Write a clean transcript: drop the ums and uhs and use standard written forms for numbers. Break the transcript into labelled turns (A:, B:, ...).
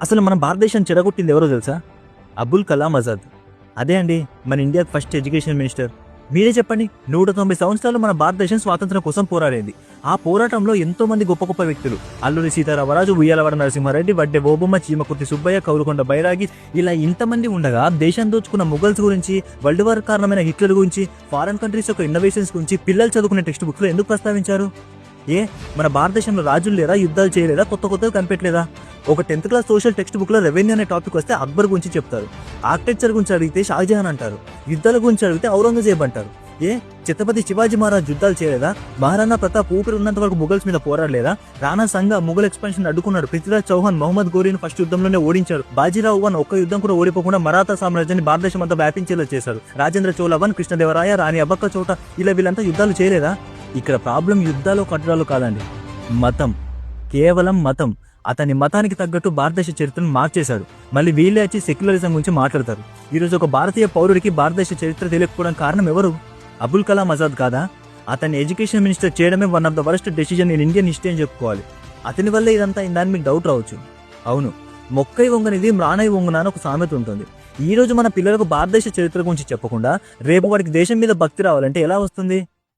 A: అసలు మన భారతదేశం చెడగొట్టింది ఎవరో తెలుసా? అబుల్ కలాం ఆజాద్. అదే అండి మన ఇండియాకి ఫస్ట్ ఎడ్యుకేషన్ మినిస్టర్. మీరే చెప్పండి, 190 సంవత్సరాలు మన భారతదేశం స్వాతంత్రం కోసం పోరాడేది. ఆ పోరాటంలో ఎంతో మంది గొప్ప గొప్ప వ్యక్తులు, అల్లూరి సీతారామరాజు, ఉయ్యాలవాడ నరసింహారెడ్డి, వడ్డే ఓబమ్మ, చీమకుర్తి సుబ్బయ్య, కౌలుకొండ బైరాగి, ఇలా ఇంతమంది ఉండగా దేశం దోచుకున్న ముఘల్స్ గురించి, వరల్డ్ వార్ కారణమైన హిట్లర్ గురించి, ఫారెన్ కంట్రీస్ యొక్క ఇన్నోవేషన్స్ గురించి పిల్లలు చదువుకునే టెక్స్ట్ బుక్లో ఎందుకు ప్రస్తావించారు? మన భారతదేశంలో రాజులు లేరా, యుద్ధాలు చేయలేదా, కొత్త కొత్తగా కనిపెట్టలేదా? ఒక 10th క్లాస్ సోషల్ టెక్స్ట్ బుక్లో రెవెన్యూ అనే టాపిక్ వస్తే అక్బర్ గురించి చెప్తారు, ఆర్కిటెక్చర్ గురించి అడిగితే షాజహాన్ అంటారు, యుద్ధాల గురించి అడిగితే ఔరంగజేబ్ అంటారు. ఛత్రపతి శివాజీ మహారాజ్ యుద్ధాలు చేయలేదా? మహారాణా ప్రతాప్ ఊపిరి ఉన్నంత వరకు ముఘల్స్ మీద పోరాడలేదా? రాణా సంగా ముఘల్ ఎక్స్పాన్షన్ అడ్డుకున్నాడు. పృథ్వీరాజ్ చౌహాన్ మహమ్మద్ గోరీని ఫస్ట్ యుద్ధంలోనే ఓడించారు. బాజీరావు వన్ ఒక్క యుద్ధం కూడా ఓడిపోకుండా మరాఠా సామ్రాజ్యాన్ని భారతదేశం అంతా వ్యాపించేలా చేశారు. రాజేంద్ర చోళ వన్, కృష్ణదేవరాయ, రాణి అబ్బక్క చోట, ఇలా వీళ్ళంతా యుద్ధాలు చేయలేదా? ఇక్కడ ప్రాబ్లం యుద్ధాలు కట్టడాలు కాదండి, మతం, కేవలం మతం. అతని మతానికి తగ్గట్టు భారతదేశ చరిత్రను మార్చేశాడు. మళ్ళీ వీళ్ళే వచ్చి సెక్యులరిజం గురించి మాట్లాడతారు. ఈరోజు ఒక భారతీయ పౌరుడికి భారతదేశ చరిత్ర తెలియకపోవడం కారణం ఎవరు? అబుల్ కలాం ఆజాద్ కాదా? అతన్ని ఎడ్యుకేషన్ మినిస్టర్ చేయడమే one of the worst decision in Indian history అని చెప్పుకోవాలి. అతని వల్లే ఇదంతా దాన్ని మీకు డౌట్ రావచ్చు. అవును, మొక్కై వంగనిది మ్రాణై వంగున అని ఒక సామెత ఉంటుంది. ఈ రోజు మన పిల్లలకు భారతదేశ చరిత్ర గురించి చెప్పకుండా రేపు వాడికి దేశం మీద భక్తి రావాలంటే ఎలా వస్తుంది?